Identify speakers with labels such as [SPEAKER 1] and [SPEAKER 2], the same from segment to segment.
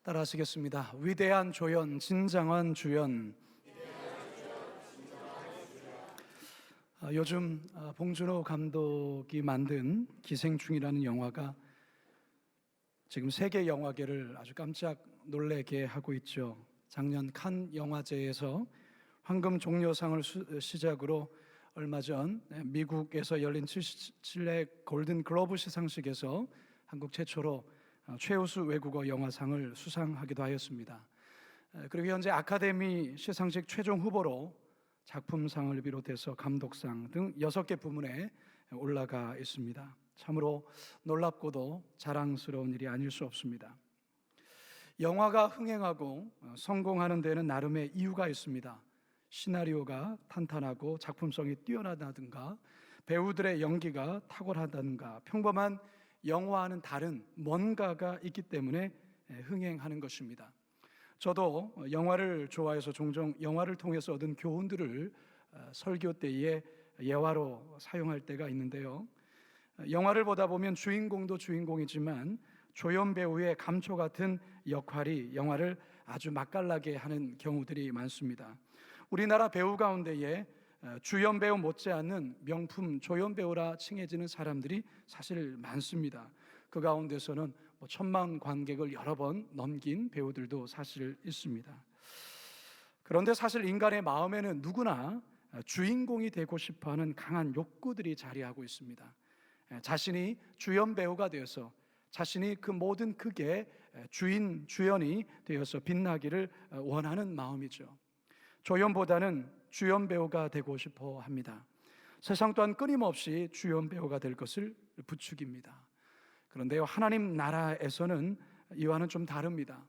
[SPEAKER 1] 따라하시겠습니다. 위대한 조연, 진정한 주연. 요즘 봉준호 감독이 만든 기생충이라는 영화가 지금 세계 영화계를 아주 깜짝 놀라게 하고 있죠. 작년 칸 영화제에서 황금 종려상을 시작으로 얼마 전 미국에서 열린 77회 골든 글로브 시상식에서 한국 최초로 최우수 외국어 영화상을 수상하기도 하였습니다. 그리고 현재 아카데미 시상식 최종 후보로 작품상을 비롯해서 감독상 등 6개 부문에 올라가 있습니다. 참으로 놀랍고도 자랑스러운 일이 아닐 수 없습니다. 영화가 흥행하고 성공하는 데는 나름의 이유가 있습니다. 시나리오가 탄탄하고 작품성이 뛰어나다든가, 배우들의 연기가 탁월하다든가, 평범한 영화와는 다른 뭔가가 있기 때문에 흥행하는 것입니다. 저도 영화를 좋아해서 종종 영화를 통해서 얻은 교훈들을 설교 때에 예화로 사용할 때가 있는데요. 영화를 보다 보면 주인공도 주인공이지만 조연 배우의 감초 같은 역할이 영화를 아주 맛깔나게 하는 경우들이 많습니다. 우리나라 배우 가운데에 주연 배우 못지않는 명품 조연 배우라 칭해지는 사람들이 사실 많습니다. 그 가운데서는 1,000만 관객을 여러 번 넘긴 배우들도 사실 있습니다. 그런데 사실 인간의 마음에는 누구나 주인공이 되고 싶어하는 강한 욕구들이 자리하고 있습니다. 자신이 주연 배우가 되어서 자신이 그 모든 극의 주연이 되어서 빛나기를 원하는 마음이죠. 조연보다는 주연 배우가 되고 싶어 합니다. 세상 또한 끊임없이 주연 배우가 될 것을 부추깁니다. 그런데요, 하나님 나라에서는 이와는 좀 다릅니다.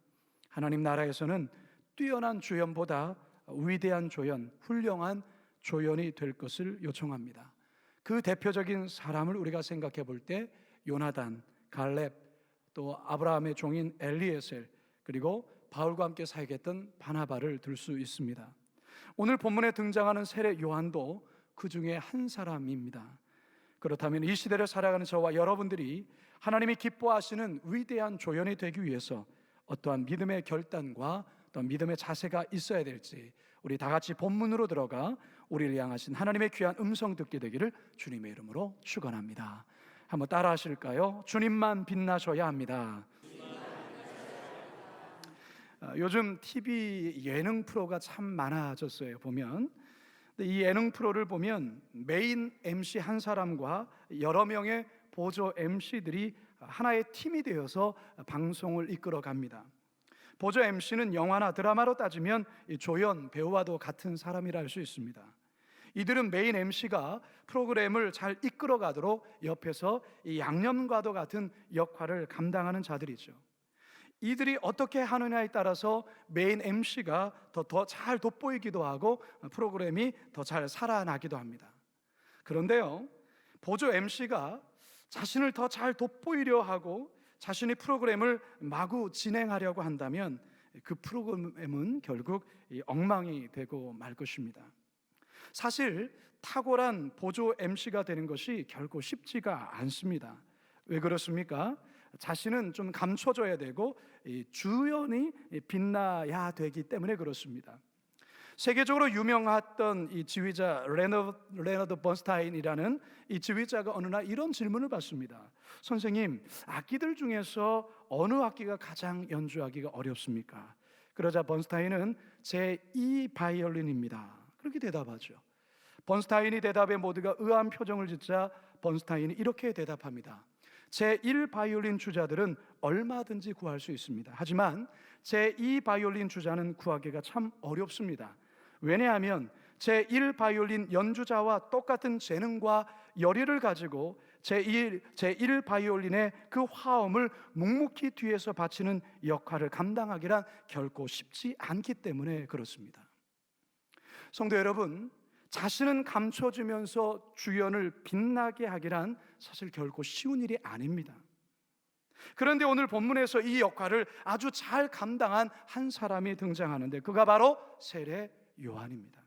[SPEAKER 1] 하나님 나라에서는 뛰어난 주연보다 위대한 조연, 훌륭한 조연이 될 것을 요청합니다. 그 대표적인 사람을 우리가 생각해 볼 때 요나단, 갈렙, 또 아브라함의 종인 엘리에셀, 그리고 바울과 함께 사역했던 바나바를 들 수 있습니다. 오늘 본문에 등장하는 세례 요한도 그 중에 한 사람입니다. 그렇다면 이 시대를 살아가는 저와 여러분들이 하나님이 기뻐하시는 위대한 조연이 되기 위해서 어떠한 믿음의 결단과 또 믿음의 자세가 있어야 될지, 우리 다 같이 본문으로 들어가 우리를 향하신 하나님의 귀한 음성 듣게 되기를 주님의 이름으로 축원합니다. 한번 따라 하실까요? 주님만 빛나셔야 합니다. 요즘 TV 예능 프로가 참 많아졌어요. 보면 이 예능 프로를 보면 메인 MC 한 사람과 여러 명의 보조 MC들이 하나의 팀이 되어서 방송을 이끌어 갑니다. 보조 MC는 영화나 드라마로 따지면 조연 배우와도 같은 사람이라 할 수 있습니다. 이들은 메인 MC가 프로그램을 잘 이끌어 가도록 옆에서 이 양념과도 같은 역할을 감당하는 자들이죠. 이들이 어떻게 하느냐에 따라서 메인 MC가 더 잘 돋보이기도 하고 프로그램이 더 잘 살아나기도 합니다. 그런데요, 보조 MC가 자신을 더 잘 돋보이려 하고 자신이 프로그램을 마구 진행하려고 한다면 그 프로그램은 결국 엉망이 되고 말 것입니다. 사실 탁월한 보조 MC가 되는 것이 결코 쉽지가 않습니다. 왜 그렇습니까? 자신은 좀 감춰줘야 되고 주연이 빛나야 되기 때문에 그렇습니다. 세계적으로 유명했던 이 지휘자 레너드 번스타인이라는 이 지휘자가 어느 날 이런 질문을 받습니다. 선생님, 악기들 중에서 어느 악기가 가장 연주하기가 어렵습니까? 그러자 번스타인은 제2 바이올린입니다. 그렇게 대답하죠. 번스타인이 대답에 모두가 의아한 표정을 짓자 번스타인이 이렇게 대답합니다. 제1 바이올린 주자들은 얼마든지 구할 수 있습니다. 하지만 제2 바이올린 주자는 구하기가 참 어렵습니다. 왜냐하면 제1 바이올린 연주자와 똑같은 재능과 열의를 가지고 제1 바이올린의 그 화음을 묵묵히 뒤에서 바치는 역할을 감당하기란 결코 쉽지 않기 때문에 그렇습니다. 성도 여러분, 자신은 감춰주면서 주연을 빛나게 하기란 사실 결코 쉬운 일이 아닙니다. 그런데 오늘 본문에서 이 역할을 아주 잘 감당한 한 사람이 등장하는데 그가 바로 세례 요한입니다.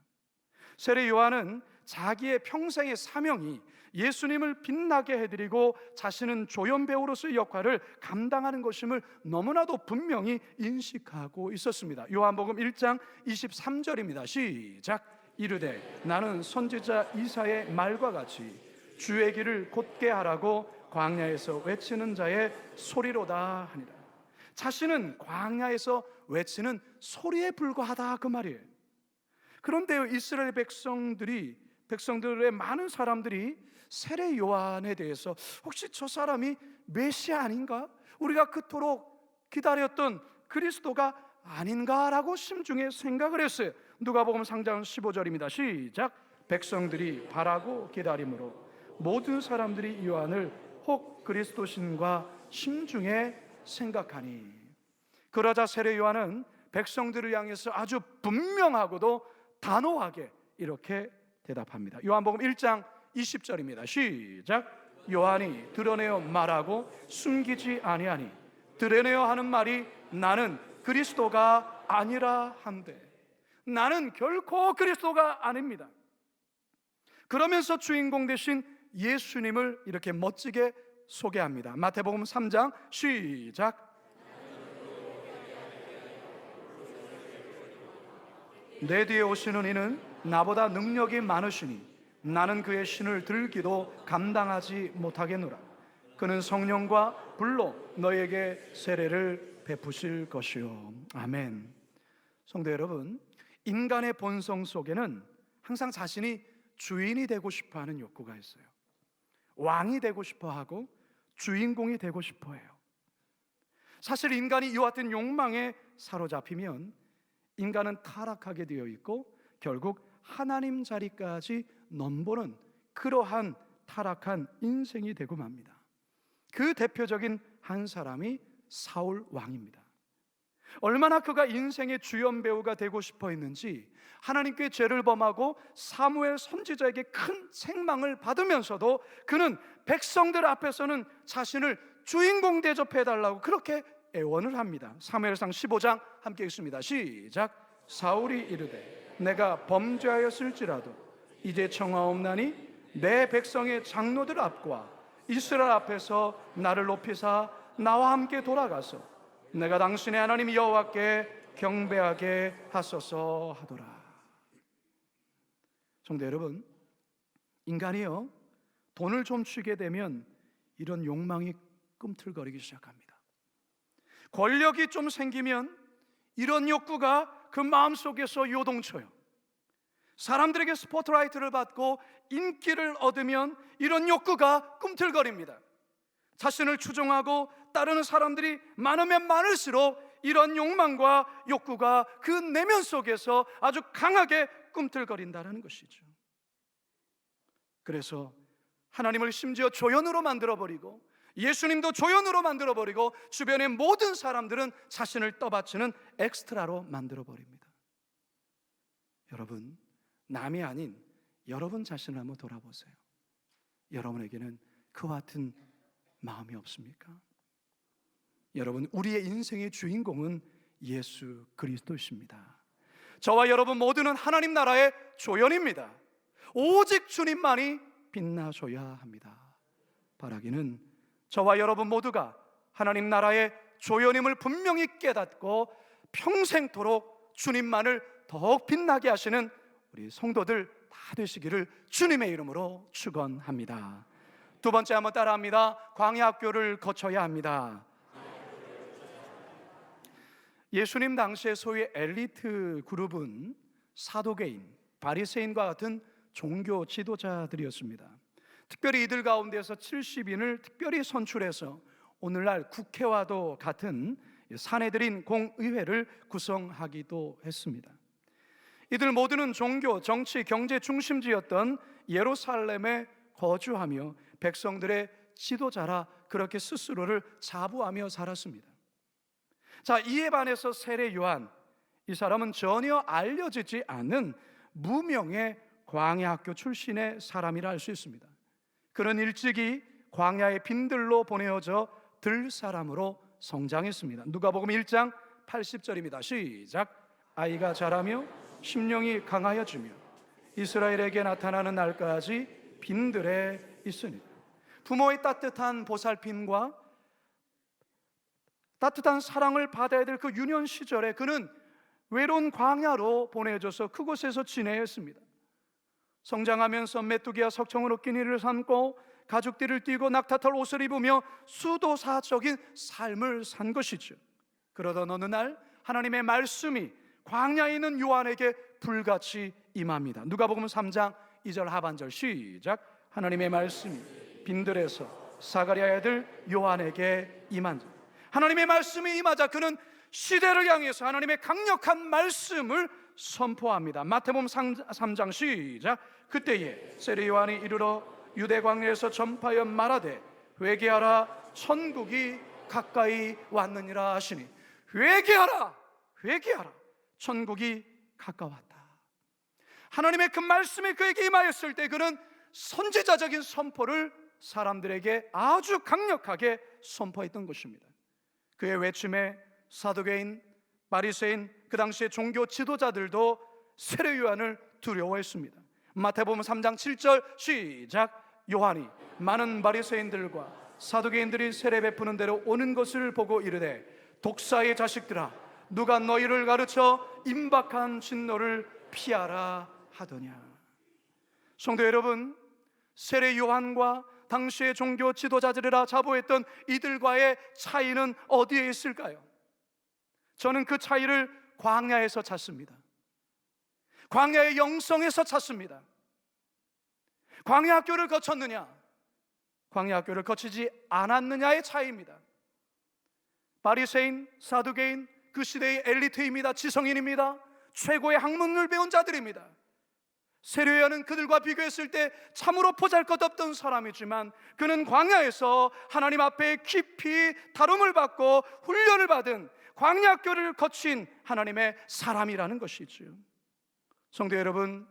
[SPEAKER 1] 세례 요한은 자기의 평생의 사명이 예수님을 빛나게 해드리고 자신은 조연배우로서의 역할을 감당하는 것임을 너무나도 분명히 인식하고 있었습니다. 요한복음 1장 23절입니다. 시작. 이르되 나는 선지자 이사야의 말과 같이 주의 길을 곧게 하라고 광야에서 외치는 자의 소리로다 하니라. 자신은 광야에서 외치는 소리에 불과하다, 그 말이에요. 그런데 이스라엘 백성들의 많은 사람들이 세례 요한에 대해서 혹시 저 사람이 메시아 아닌가? 우리가 그토록 기다렸던 그리스도가 아닌가라고 심중에 생각을 했어요. 누가복음 3장 15절입니다. 시작. 백성들이 바라고 기다림으로 모든 사람들이 요한을 혹 그리스도신가 심중에 생각하니. 그러자 세례 요한은 백성들을 향해서 아주 분명하고도 단호하게 이렇게 대답합니다. 요한복음 1장 20절입니다. 시작. 요한이 드러내어 말하고 숨기지 아니하니 드러내어 하는 말이 나는 그리스도가 아니라 한데. 나는 결코 그리스도가 아닙니다. 그러면서 주인공 되신 예수님을 이렇게 멋지게 소개합니다. 마태복음 3장 시작. 내 뒤에 오시는 이는 나보다 능력이 많으시니 나는 그의 신을 들기도 감당하지 못하겠노라. 그는 성령과 불로 너에게 세례를 베푸실 것이요. 아멘. 성도 여러분, 인간의 본성 속에는 항상 자신이 주인이 되고 싶어하는 욕구가 있어요. 왕이 되고 싶어하고 주인공이 되고 싶어해요. 사실 인간이 이와 같은 욕망에 사로잡히면 인간은 타락하게 되어 있고 결국 하나님 자리까지 넘보는 그러한 타락한 인생이 되고 맙니다. 그 대표적인 한 사람이 사울 왕입니다. 얼마나 그가 인생의 주연 배우가 되고 싶어 했는지 하나님께 죄를 범하고 사무엘 선지자에게 큰 책망을 받으면서도 그는 백성들 앞에서는 자신을 주인공 대접해달라고 그렇게 애원을 합니다. 사무엘상 15장 함께 읽습니다. 시작. 사울이 이르되 내가 범죄하였을지라도 이제 청하옵나니 내 백성의 장로들 앞과 이스라엘 앞에서 나를 높이사 나와 함께 돌아가서 내가 당신의 하나님 여호와께 경배하게 하소서 하더라. 성도 여러분, 인간이요 돈을 좀 취게 되면 이런 욕망이 꿈틀거리기 시작합니다. 권력이 좀 생기면 이런 욕구가 그 마음속에서 요동쳐요. 사람들에게 스포트라이트를 받고 인기를 얻으면 이런 욕구가 꿈틀거립니다. 자신을 추종하고 따르는 사람들이 많으면 많을수록 이런 욕망과 욕구가 그 내면 속에서 아주 강하게 꿈틀거린다는 것이죠. 그래서 하나님을 심지어 조연으로 만들어버리고 예수님도 조연으로 만들어버리고 주변의 모든 사람들은 자신을 떠받치는 엑스트라로 만들어버립니다. 여러분, 남이 아닌 여러분 자신을 한번 돌아보세요. 여러분에게는 그와 같은 마음이 없습니까? 여러분, 우리의 인생의 주인공은 예수 그리스도십니다. 저와 여러분 모두는 하나님 나라의 조연입니다. 오직 주님만이 빛나셔야 합니다. 바라기는 저와 여러분 모두가 하나님 나라의 조연임을 분명히 깨닫고 평생토록 주님만을 더욱 빛나게 하시는 우리 성도들 다 되시기를 주님의 이름으로 축원합니다. 두 번째 한번 따라합니다. 광야학교를 거쳐야 합니다. 예수님 당시의 소위 엘리트 그룹은 사도계인, 바리새인과 같은 종교 지도자들이었습니다. 특별히 이들 가운데서 70인을 특별히 선출해서 오늘날 국회와도 같은 사내들인 공의회를 구성하기도 했습니다. 이들 모두는 종교, 정치, 경제 중심지였던 예루살렘에 거주하며 백성들의 지도자라 그렇게 스스로를 자부하며 살았습니다. 자, 이에 반해서 세례 요한, 이 사람은 전혀 알려지지 않은 무명의 광야학교 출신의 사람이라 할 수 있습니다. 그는 일찍이 광야의 빈들로 보내어져 들사람으로 성장했습니다. 누가복음 1장 80절입니다. 시작. 아이가 자라며 심령이 강하여지며 이스라엘에게 나타나는 날까지 빈들에 있으니 부모의 따뜻한 보살핌과 따뜻한 사랑을 받아야 될 그 유년 시절에 그는 외로운 광야로 보내줘서 그곳에서 지내야 했습니다. 성장하면서 메뚜기와 석청으로 끼니를 삼고 가죽띠를 띠고 낙타털 옷을 입으며 수도사적인 삶을 산 것이죠. 그러던 어느 날 하나님의 말씀이 광야에 있는 요한에게 불같이 임합니다. 누가복음 3장 2절 하반절 시작. 하나님의 말씀이 빈들에서 사가랴의 아들 요한에게 임한 자. 하나님의 말씀이 임하자 그는 시대를 향해서 하나님의 강력한 말씀을 선포합니다. 마태복음 3장 시작. 그때에 세례 요한이 이르러 유대 광야에서 전파하여 말하되 회개하라 천국이 가까이 왔느니라 하시니 회개하라 회개하라 천국이 가까웠다. 하나님의 그 말씀이 그에게 임하였을 때 그는 선지자적인 선포를 사람들에게 아주 강력하게 선포했던 것입니다. 그의 외침에 사두개인, 바리새인, 그 당시의 종교 지도자들도 세례 요한을 두려워했습니다. 마태복음 3장 7절 시작. 요한이 많은 바리새인들과 사두개인들이 세례 베푸는 대로 오는 것을 보고 이르되 독사의 자식들아 누가 너희를 가르쳐 임박한 진노를 피하라 하더냐. 성도 여러분, 세례 요한과 당시의 종교 지도자들이라 자부했던 이들과의 차이는 어디에 있을까요? 저는 그 차이를 광야에서 찾습니다. 광야의 영성에서 찾습니다. 광야 학교를 거쳤느냐, 광야 학교를 거치지 않았느냐의 차이입니다. 바리새인, 사두개인, 그 시대의 엘리트입니다. 지성인입니다. 최고의 학문을 배운 자들입니다. 세례 요한은 그들과 비교했을 때 참으로 보잘것없던 사람이지만 그는 광야에서 하나님 앞에 깊이 다rum을 받고 훈련을 받은 광야 학교를 거친 하나님의 사람이라는 것이죠. 성도 여러분,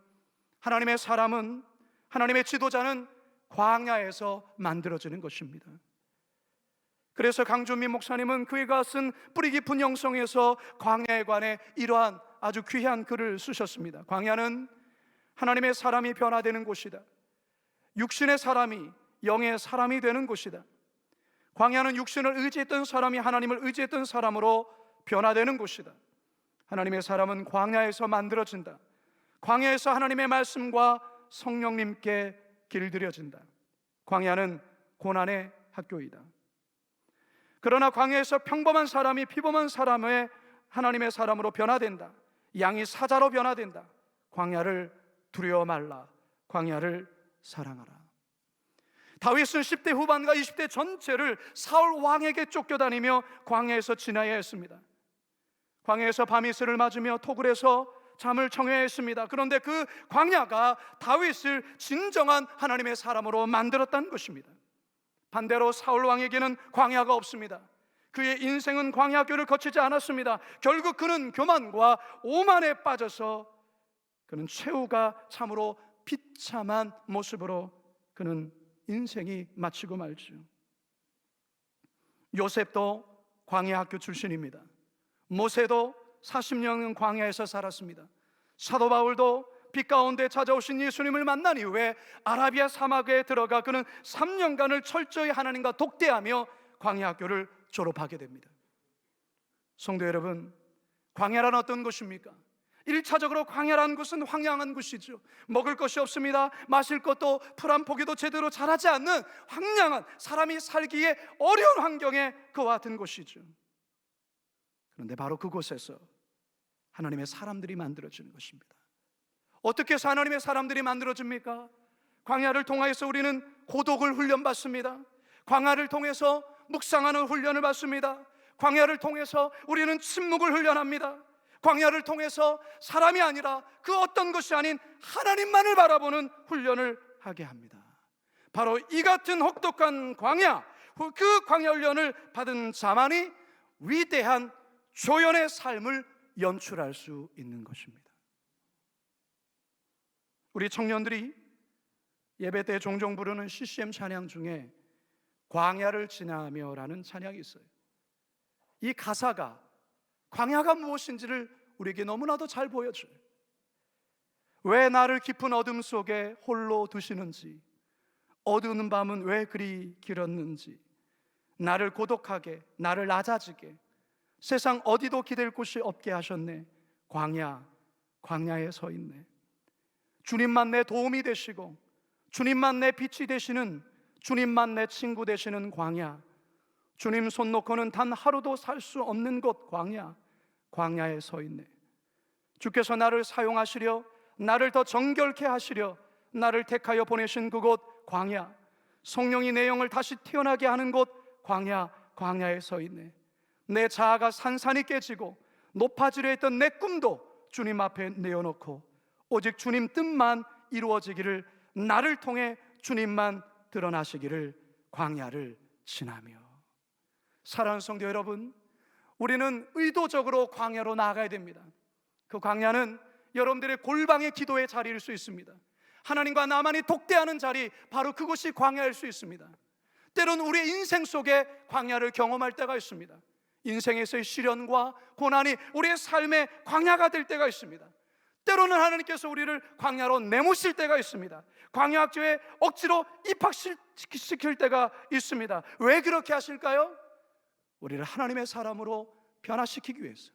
[SPEAKER 1] 하나님의 사람은, 하나님의 지도자는 광야에서 만들어지는 것입니다. 그래서 강준민 목사님은 그가 쓴 뿌리 깊은 영성에서 광야에 관해 이러한 아주 귀한 글을 쓰셨습니다. 광야는 하나님의 사람이 변화되는 곳이다. 육신의 사람이 영의 사람이 되는 곳이다. 광야는 육신을 의지했던 사람이 하나님을 의지했던 사람으로 변화되는 곳이다. 하나님의 사람은 광야에서 만들어진다. 광야에서 하나님의 말씀과 성령님께 길들여진다. 광야는 고난의 학교이다. 그러나 광야에서 평범한 사람이 피범한 사람의 하나님의 사람으로 변화된다. 양이 사자로 변화된다. 광야를 두려워 말라. 광야를 사랑하라. 다윗은 10대 후반과 20대 전체를 사울 왕에게 쫓겨다니며 광야에서 지나야 했습니다. 광야에서 밤이슬을 맞으며 토굴에서 잠을 청해야 했습니다. 그런데 그 광야가 다윗을 진정한 하나님의 사람으로 만들었다는 것입니다. 반대로 사울 왕에게는 광야가 없습니다. 그의 인생은 광야교를 거치지 않았습니다. 결국 그는 교만과 오만에 빠져서 그는 최후가 참으로 비참한 모습으로 그는 인생이 마치고 말죠. 요셉도 광야 학교 출신입니다. 모세도 40년은 광야에서 살았습니다. 사도 바울도 빛 가운데 찾아오신 예수님을 만난 이후에 아라비아 사막에 들어가 그는 3년간을 철저히 하나님과 독대하며 광야 학교를 졸업하게 됩니다. 성도 여러분, 광야란 어떤 곳입니까? 1차적으로 광야라는 곳은 황량한 곳이죠. 먹을 것이 없습니다. 마실 것도 풀 한 포기도 제대로 자라지 않는 황량한, 사람이 살기에 어려운 환경에 그와 같은 곳이죠. 그런데 바로 그곳에서 하나님의 사람들이 만들어지는 것입니다. 어떻게 해서 하나님의 사람들이 만들어집니까? 광야를 통해서 우리는 고독을 훈련받습니다. 광야를 통해서 묵상하는 훈련을 받습니다. 광야를 통해서 우리는 침묵을 훈련합니다. 광야를 통해서 사람이 아니라 그 어떤 것이 아닌 하나님만을 바라보는 훈련을 하게 합니다. 바로 이 같은 혹독한 광야, 그 광야 훈련을 받은 자만이 위대한 조연의 삶을 연출할 수 있는 것입니다. 우리 청년들이 예배 때 종종 부르는 CCM 찬양 중에 광야를 지나며라는 찬양이 있어요. 이 가사가 광야가 무엇인지를 우리에게 너무나도 잘 보여줘요. 왜 나를 깊은 어둠 속에 홀로 두시는지, 어두운 밤은 왜 그리 길었는지, 나를 고독하게, 나를 낮아지게, 세상 어디도 기댈 곳이 없게 하셨네. 광야에 서 있네. 주님만 내 도움이 되시고, 주님만 내 빛이 되시는, 주님만 내 친구 되시는 광야, 주님 손 놓고는 단 하루도 살 수 없는 곳 광야에 서 있네. 주께서 나를 사용하시려, 나를 더 정결케 하시려 나를 택하여 보내신 그곳 광야, 성령이 내 영을 다시 태어나게 하는 곳 광야에 서 있네. 내 자아가 산산이 깨지고 높아지려 했던 내 꿈도 주님 앞에 내어놓고 오직 주님 뜻만 이루어지기를, 나를 통해 주님만 드러나시기를 광야를 지나며. 사랑하는 성도 여러분, 우리는 의도적으로 광야로 나아가야 됩니다. 그 광야는 여러분들의 골방의 기도의 자리일 수 있습니다. 하나님과 나만이 독대하는 자리, 바로 그곳이 광야일 수 있습니다. 때로는 우리의 인생 속에 광야를 경험할 때가 있습니다. 인생에서의 시련과 고난이 우리의 삶의 광야가 될 때가 있습니다. 때로는 하나님께서 우리를 광야로 내모실 때가 있습니다. 광야 학교에 억지로 입학시킬 때가 있습니다. 왜 그렇게 하실까요? 우리를 하나님의 사람으로 변화시키기 위해서,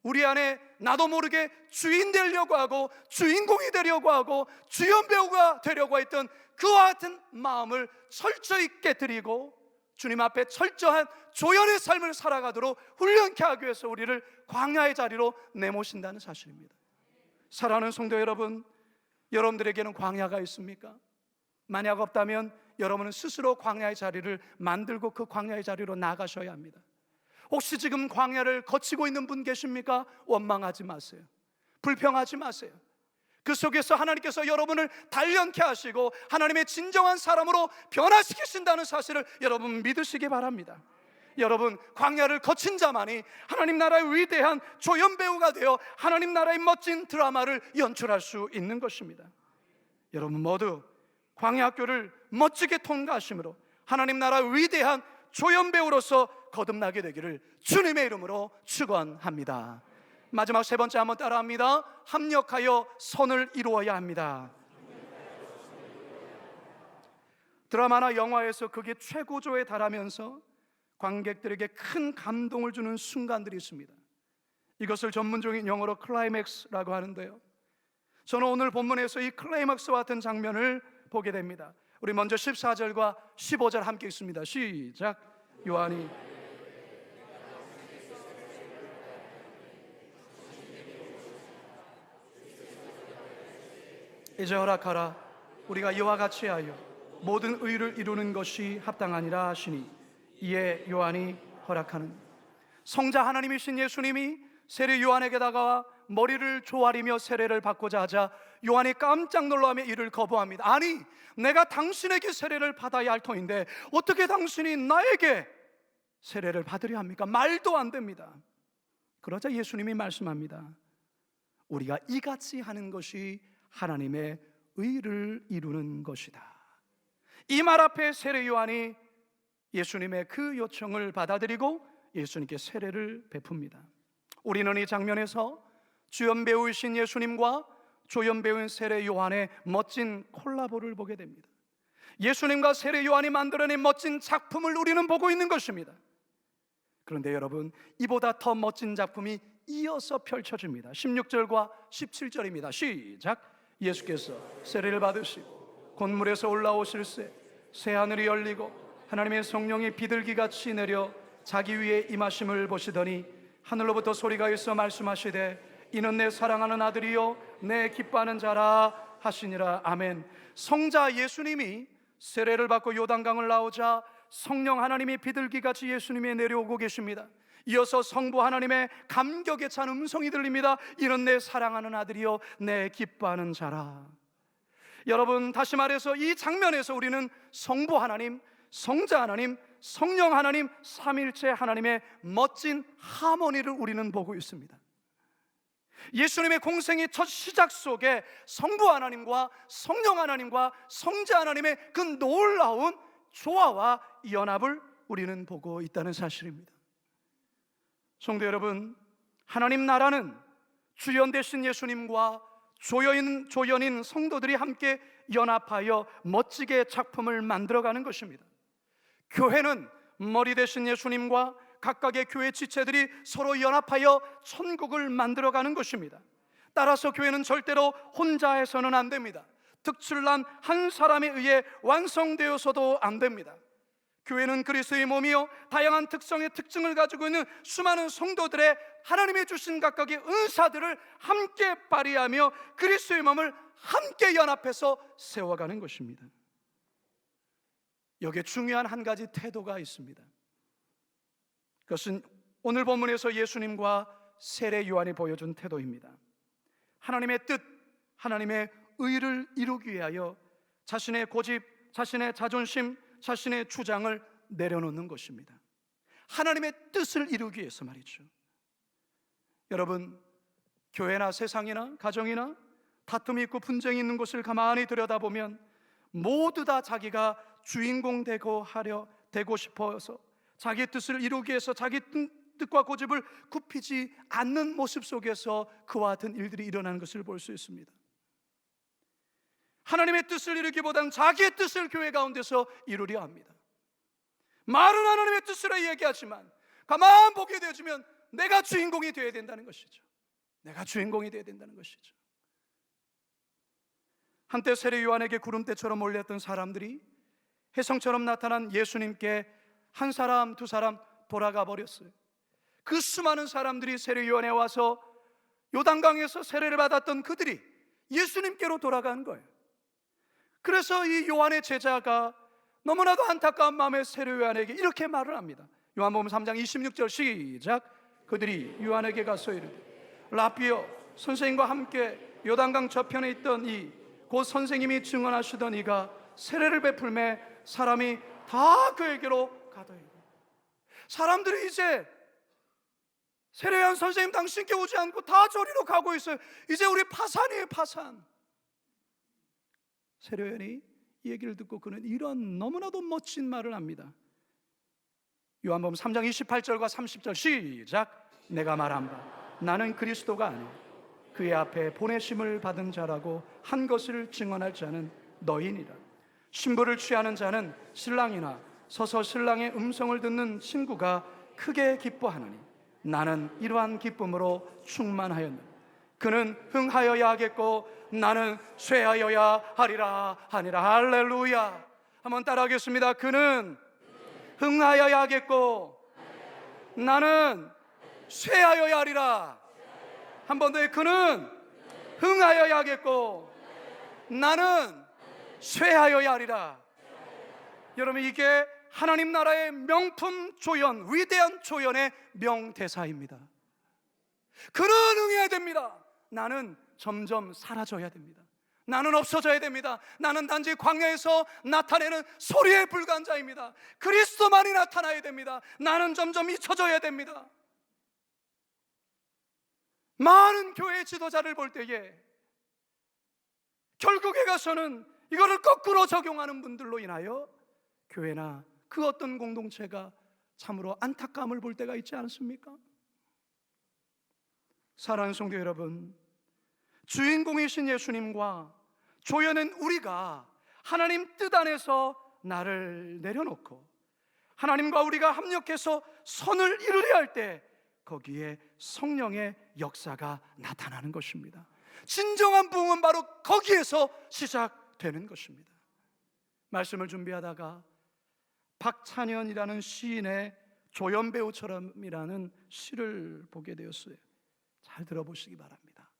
[SPEAKER 1] 우리 안에 나도 모르게 주인 되려고 하고 주인공이 되려고 하고 주연 배우가 되려고 했던 그와 같은 마음을 철저히 깨뜨리고 주님 앞에 철저한 조연의 삶을 살아가도록 훈련케 하기 위해서 우리를 광야의 자리로 내모신다는 사실입니다. 사랑하는 성도 여러분, 여러분들에게는 광야가 있습니까? 만약 없다면 여러분은 스스로 광야의 자리를 만들고 그 광야의 자리로 나가셔야 합니다. 혹시 지금 광야를 거치고 있는 분 계십니까? 원망하지 마세요. 불평하지 마세요. 그 속에서 하나님께서 여러분을 단련케 하시고 하나님의 진정한 사람으로 변화시키신다는 사실을 여러분 믿으시기 바랍니다. 여러분, 광야를 거친 자만이 하나님 나라의 위대한 조연 배우가 되어 하나님 나라의 멋진 드라마를 연출할 수 있는 것입니다. 여러분 모두 광야 학교를 멋지게 통과하심으로 하나님 나라의 위대한 조연 배우로서 거듭나게 되기를 주님의 이름으로 축원합니다. 마지막 세 번째 한번 따라합니다. 합력하여 선을 이루어야 합니다. 드라마나 영화에서 그게 최고조에 달하면서 관객들에게 큰 감동을 주는 순간들이 있습니다. 이것을 전문적인 영어로 클라이맥스라고 하는데요, 저는 오늘 본문에서 이 클라이맥스와 같은 장면을 보게 됩니다. 우리 먼저 14절과 15절 함께 읽습니다. 시작. 요한이 이제 허락하라, 우리가 이와 같이 하여 모든 의를 이루는 것이 합당하니라 하시니, 이에 요한이 허락하는. 성자 하나님이신 예수님이 세례 요한에게 다가와 머리를 조아리며 세례를 받고자 하자 요한이 깜짝 놀라며 이를 거부합니다. 아니, 내가 당신에게 세례를 받아야 할 터인데 어떻게 당신이 나에게 세례를 받으려 합니까? 말도 안 됩니다. 그러자 예수님이 말씀합니다. 우리가 이같이 하는 것이 하나님의 의를 이루는 것이다. 이 말 앞에 세례 요한이 예수님의 그 요청을 받아들이고 예수님께 세례를 베풉니다. 우리는 이 장면에서 주연 배우이신 예수님과 조연 배우인 세례 요한의 멋진 콜라보를 보게 됩니다. 예수님과 세례 요한이 만들어낸 멋진 작품을 우리는 보고 있는 것입니다. 그런데 여러분, 이보다 더 멋진 작품이 이어서 펼쳐집니다. 16절과 17절입니다. 시작. 예수께서 세례를 받으시고 곤물에서 올라오실새 새하늘이 열리고 하나님의 성령이 비둘기같이 내려 자기 위에 임하심을 보시더니 하늘로부터 소리가 있어 말씀하시되 이는 내 사랑하는 아들이요 내 기뻐하는 자라 하시니라. 아멘. 성자 예수님이 세례를 받고 요단강을 나오자 성령 하나님이 비둘기같이 예수님에 내려오고 계십니다. 이어서 성부 하나님의 감격에 찬 음성이 들립니다. 이는 내 사랑하는 아들이요 내 기뻐하는 자라. 여러분, 다시 말해서 이 장면에서 우리는 성부 하나님, 성자 하나님, 성령 하나님, 삼일체 하나님의 멋진 하모니를 우리는 보고 있습니다. 예수님의 공생의 첫 시작 속에 성부 하나님과 성령 하나님과 성자 하나님의 그 놀라운 조화와 연합을 우리는 보고 있다는 사실입니다. 성도 여러분, 하나님 나라는 주연 되신 예수님과 조연인 성도들이 함께 연합하여 멋지게 작품을 만들어가는 것입니다. 교회는 머리 대신 예수님과 각각의 교회 지체들이 서로 연합하여 천국을 만들어가는 것입니다. 따라서 교회는 절대로 혼자 해서는 안 됩니다. 특출난 한 사람에 의해 완성되어서도 안 됩니다. 교회는 그리스도의 몸이요 다양한 특성의 특징을 가지고 있는 수많은 성도들의 하나님이 주신 각각의 은사들을 함께 발휘하며 그리스도의 몸을 함께 연합해서 세워가는 것입니다. 여기에 중요한 한 가지 태도가 있습니다. 그것은 오늘 본문에서 예수님과 세례 요한이 보여준 태도입니다. 하나님의 뜻, 하나님의 의를 이루기 위하여 자신의 고집, 자신의 자존심, 자신의 주장을 내려놓는 것입니다. 하나님의 뜻을 이루기 위해서 말이죠. 여러분, 교회나 세상이나 가정이나 다툼이 있고 분쟁이 있는 곳을 가만히 들여다보면 모두 다 자기가 주인공 되고 싶어서 자기 뜻을 이루기 위해서 자기 뜻과 고집을 굽히지 않는 모습 속에서 그와 같은 일들이 일어나는 것을 볼 수 있습니다. 하나님의 뜻을 이루기보다는 자기의 뜻을 교회 가운데서 이루려 합니다. 말은 하나님의 뜻으로 얘기하지만 가만 보게 되어지면 내가 주인공이 되어야 된다는 것이죠. 내가 주인공이 되어야 된다는 것이죠. 한때 세례 요한에게 구름대처럼 몰렸던 사람들이 혜성처럼 나타난 예수님께 한 사람 두 사람 돌아가 버렸어요. 그 수많은 사람들이 세례 요한에 와서 요단강에서 세례를 받았던 그들이 예수님께로 돌아간 거예요. 그래서 이 요한의 제자가 너무나도 안타까운 마음에 세례 요한에게 이렇게 말을 합니다. 요한복음 3장 26절 시작. 그들이 요한에게 가서 이르되 라피여, 선생님과 함께 요단강 저편에 있던 곧 선생님이 증언하시던 이가 세례를 베풀매 사람이 다 그에게로 가더이다. 사람들이 이제 세례 요한 선생님 당신께 오지 않고 다 저리로 가고 있어요. 이제 우리 파산이에요, 파산. 세례 요한이 이 얘기를 듣고 그는 이런 너무나도 멋진 말을 합니다. 요한복음 3장 28절과 30절 시작. 내가 말한 바 나는 그리스도가 아니오 그의 앞에 보내심을 받은 자라고 한 것을 증언할 자는 너희니라. 신부를 취하는 자는 신랑이나 서서 신랑의 음성을 듣는 친구가 크게 기뻐하느니 나는 이러한 기쁨으로 충만하였노라. 그는 흥하여야 하겠고 나는 쇠하여야 하리라 하니라. 할렐루야. 한번 따라하겠습니다. 그는 흥하여야 하겠고 나는 쇠하여야 하리라. 한 번 더. 그는 흥하여야 하겠고 나는 쇠하여야 하리라. 여러분, 이게 하나님 나라의 명품 조연, 위대한 조연의 명대사입니다. 그는 응해야 됩니다. 나는 점점 사라져야 됩니다. 나는 없어져야 됩니다. 나는 단지 광야에서 나타내는 소리에 불과한 자입니다. 그리스도만이 나타나야 됩니다. 나는 점점 잊혀져야 됩니다. 많은 교회 지도자를 볼 때에 결국에 가서는 이거를 거꾸로 적용하는 분들로 인하여 교회나 그 어떤 공동체가 참으로 안타까움을 볼 때가 있지 않습니까? 사랑하는 성도 여러분, 주인공이신 예수님과 조연은 우리가 하나님 뜻 안에서 나를 내려놓고 하나님과 우리가 합력해서 선을 이루려 할 때 거기에 성령의 역사가 나타나는 것입니다. 진정한 부흥은 바로 거기에서 시작되는 것입니다. 말씀을 준비하다가 박찬현이라는 시인의 조연배우처럼이라는 시를 보게 되었어요. 잘 들어보시기 바랍니다.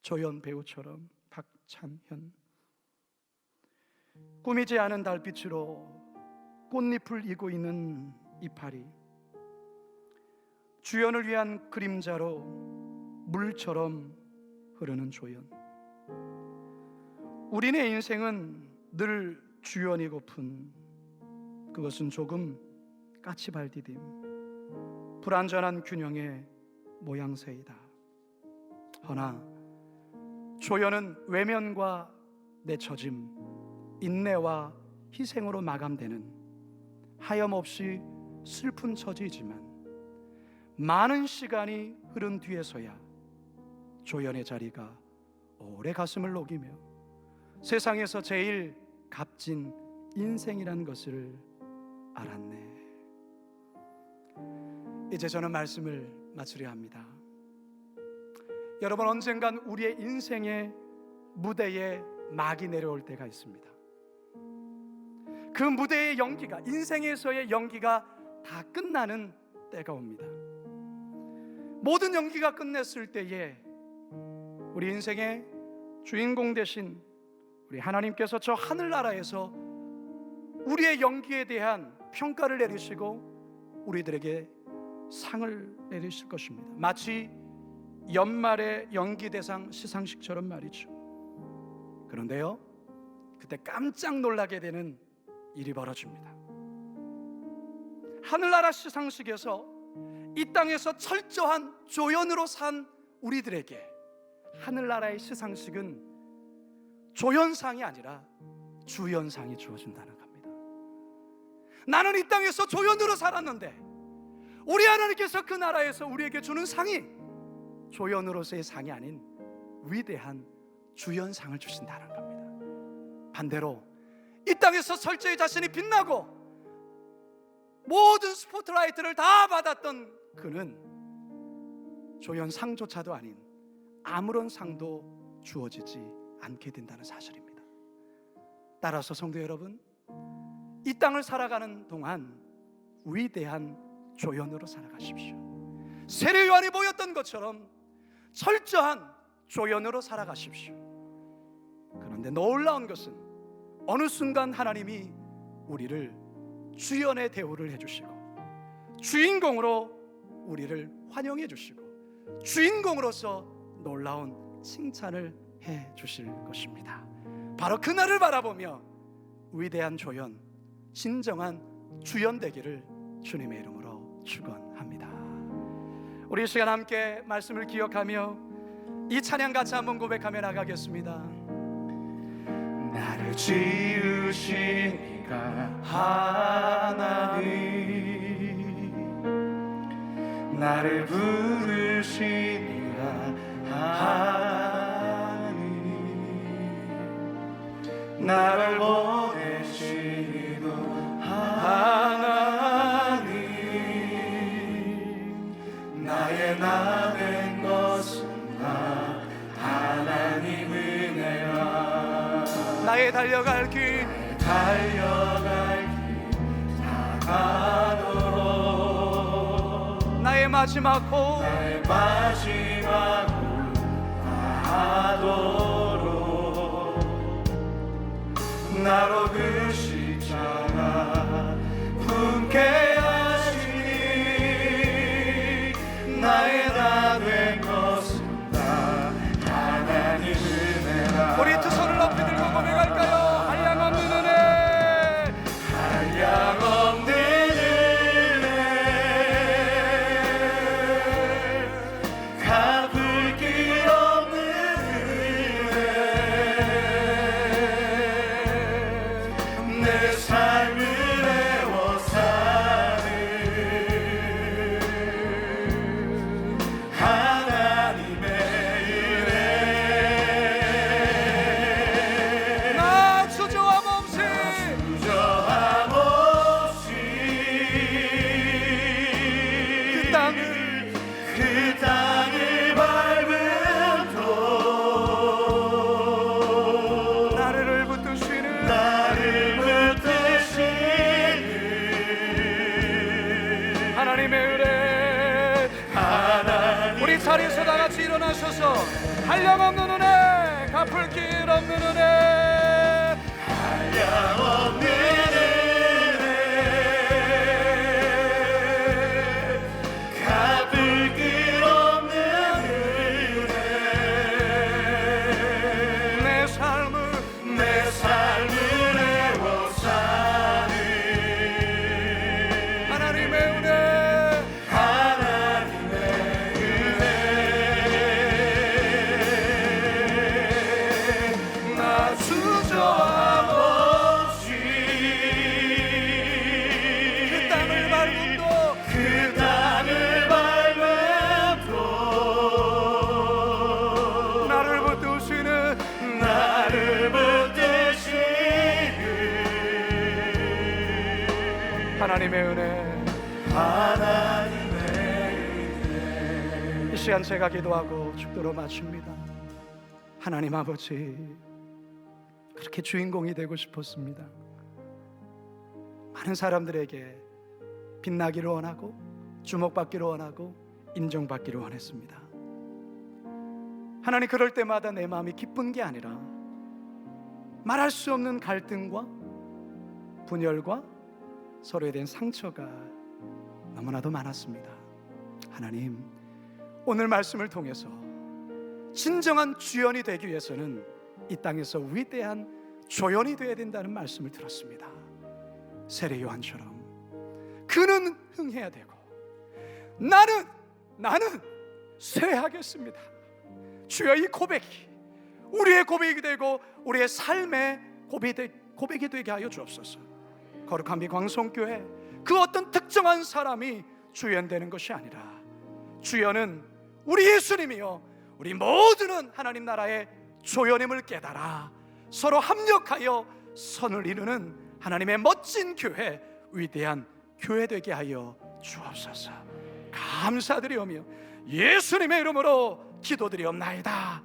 [SPEAKER 1] 조연배우처럼 박찬현. 꾸미지 않은 달빛으로 꽃잎을 이고 있는 이파리, 주연을 위한 그림자로 물처럼 흐르는 조연. 우리네 인생은 늘 주연이고픈 그것은 조금 까치발디딤, 불완전한 균형의 모양새이다. 허나 조연은 외면과 내처짐, 인내와 희생으로 마감되는 하염없이 슬픈 처지이지만 많은 시간이 흐른 뒤에서야 조연의 자리가 오래 가슴을 녹이며 세상에서 제일 값진 인생이라는 것을 알았네. 이제 저는 말씀을 마치려 합니다. 여러분, 언젠간 우리의 인생의 무대에 막이 내려올 때가 있습니다. 그 무대의 연기가, 인생에서의 연기가 다 끝나는 때가 옵니다. 모든 연기가 끝냈을 때에 우리 인생의 주인공 되신 우리 하나님께서 저 하늘나라에서 우리의 연기에 대한 평가를 내리시고 우리들에게 상을 내리실 것입니다. 마치 연말의 연기대상 시상식처럼 말이죠. 그런데요, 그때 깜짝 놀라게 되는 일이 벌어집니다. 하늘나라 시상식에서 이 땅에서 철저한 조연으로 산 우리들에게 하늘나라의 시상식은 조연상이 아니라 주연상이 주어진다는 겁니다. 나는 이 땅에서 조연으로 살았는데 우리 하나님께서 그 나라에서 우리에게 주는 상이 조연으로서의 상이 아닌 위대한 주연상을 주신다는 겁니다. 반대로 이 땅에서 철저히 자신이 빛나고 모든 스포트라이트를 다 받았던 그는 조연상조차도 아닌 아무런 상도 주어지지 않게 된다는 사실입니다. 따라서 성도 여러분, 이 땅을 살아가는 동안 위대한 조연으로 살아가십시오. 세례 요한이 보였던 것처럼 철저한 조연으로 살아가십시오. 그런데 놀라운 것은 어느 순간 하나님이 우리를 주연의 대우를 해주시고 주인공으로 우리를 환영해 주시고 주인공으로서 놀라운 칭찬을 해 주실 것입니다. 바로 그날을 바라보며 위대한 조연, 진정한 주연 되기를 주님의 이름으로 축원합니다. 우리 이 시간 함께 말씀을 기억하며 이 찬양 같이 한번 고백하며 나가겠습니다.
[SPEAKER 2] 나를 지으신 이가 하나님, 나를 부르신 이가 하나님, 나를 보내신 이도 하나님, 나의 나 된 것은 나 하나님 은혜라.
[SPEAKER 1] 나의 달려갈 길 다가도록 나의 마지막 호흡
[SPEAKER 2] 다하도록 나로 그 십자가 품게 하시니 나의 나 된 것은 다 하나님 은혜라.
[SPEAKER 1] 우리 두 손을 높이 들고 고백할까요? 한량없는 은혜,
[SPEAKER 2] 한량없는 은혜, 갚을 길 없는 은혜, 내 삶을 애워사는 하나님의 은혜.
[SPEAKER 1] 나 주저함 없이
[SPEAKER 2] 주저함 없이 그 땅을 밟음도
[SPEAKER 1] 나를 붙드시는 하나님의 은혜.
[SPEAKER 2] 하나님.
[SPEAKER 1] 우리 자리에서 다 같이 일어나셔서 한량없는 은혜, 갚을 길 없는 은혜,
[SPEAKER 2] 한량없는 은혜, 갚을 길 없는 은혜,
[SPEAKER 1] 내 삶을
[SPEAKER 2] 애워사는
[SPEAKER 1] 하나님의 은혜.
[SPEAKER 2] 하나님의 은혜. 나 주저함 없이
[SPEAKER 1] 하나님의 은혜,
[SPEAKER 2] 하나님의
[SPEAKER 1] 이 시간 제가 기도하고 축도로 마칩니다. 하나님 아버지, 그렇게 주인공이 되고 싶었습니다. 많은 사람들에게 빛나기를 원하고 주목받기를 원하고 인정받기를 원했습니다. 하나님, 그럴 때마다 내 마음이 기쁜 게 아니라 말할 수 없는 갈등과 분열과 서로에 대한 상처가 너무나도 많았습니다. 하나님, 오늘 말씀을 통해서 진정한 주연이 되기 위해서는 이 땅에서 위대한 조연이 되어야 된다는 말씀을 들었습니다. 세례 요한처럼 그는 흥해야 되고 나는 쇠하겠습니다. 주여, 이 고백이 우리의 고백이 되고 우리의 삶의 고백이 되게 하여 주옵소서. 거룩한 비광성교회, 그 어떤 특정한 사람이 주연되는 것이 아니라 주연은 우리 예수님이요, 우리 모두는 하나님 나라의 조연임을 깨달아 서로 합력하여 선을 이루는 하나님의 멋진 교회, 위대한 교회 되게 하여 주옵소서. 감사드리오며 예수님의 이름으로 기도드리옵나이다.